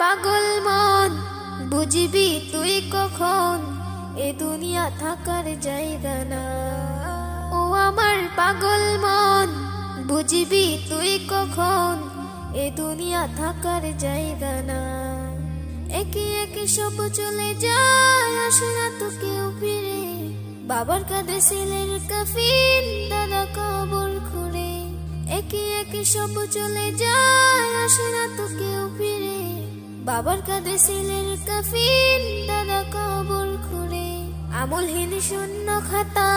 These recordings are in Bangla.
পাগল মন বুঝবি তুই কখন এ দুনিয়া থাকার জায়গা না। ও আমার পাগল মন বুঝবি তুই কখন এ দুনিয়া থাকার জায়গা না। একে একে সব চলে যায় আসে না তো কেউ ফিরে। বাবার কাঁধে ছেলের কাফিন দাদা কবর খুঁড়ে। একে একে সব চলে যায় আসে না তো কেউ ফিরে। বাবার কাঁধে ছেলের কাফিন দাদা কবর খুঁড়ে। আমলহীন শূন্য খাতা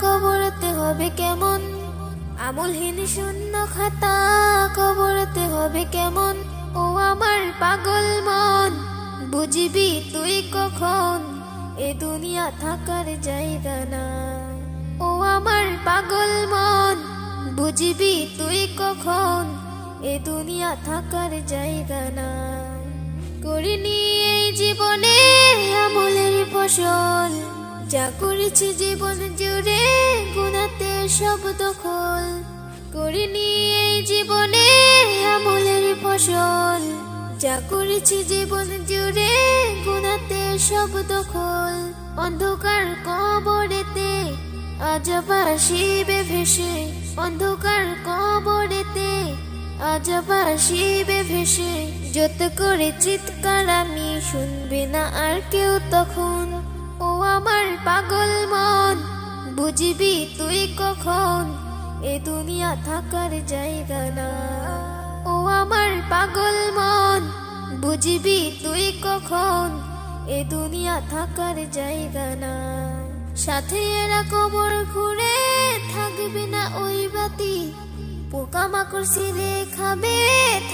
কবরতে হবে কেমন। আমলহীন শূন্য খাতা কবরতে হবে কেমন। ও আমার পাগল মন বুঝবি তুই কখন এ দুনিয়া থাকার জায়গা না। ও আমার পাগল মন বুঝবি তুই কখন এ দুনিয়া থাকার জায়গা না। করিনি এই জীবনে আমলের ফসল, যা করেছি জীবন জুড়ে গুনাতে সব দখল। করিনি এই জীবনে আমলের ফসল, যা করেছি জীবন জুড়ে গুনাতে সব দখল। অন্ধকার কবরেতে আজব আসিবে ভেসে। অন্ধকার কবরেতে আজব আসিবে ভেসে। যত করে চিৎকার আমি শুনবে না আর কেউ তখন। ও আমার পাগল মন বুঝবি তুই কখন এ দুনিয়া থাকার জায়গা না। ও আমার পাগল মন বুঝবি তুই কখন এ দুনিয়া থাকার জায়গা না। সাথে এরা কবর ঘুরে থাকবে না ওই বাতি। পোকামাকড় ছিঁড়ে খাবে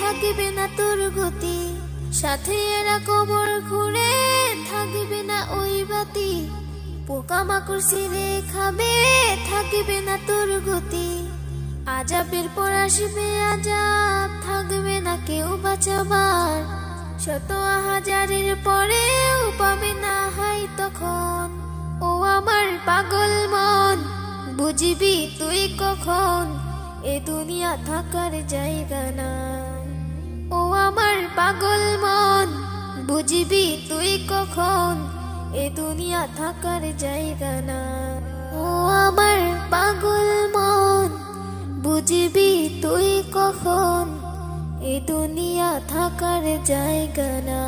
থাকবে না তোর গতি। সাথে এরা কবর ঘুরে থাকবে না ওই বাতি। পোকামাকড় ছিঁড়ে খাবে থাকবে না তোর গতি। আজাবের পর আসবে আজাব থাকবে না কেউ বাঁচাবার। শত হাজারের পরেও পাবে না হাই তখন। ও আমার পাগল মন বুঝবি তুই কখন এ দুনিয়া থাকার জায়গা না। ও আমার পাগল মন বুঝবি তুই কখন এ দুনিয়া থাকার জায়গা না। ও আমার পাগল মন বুঝবি তুই কখন এ দুনিয়া থাকার জায়গা না।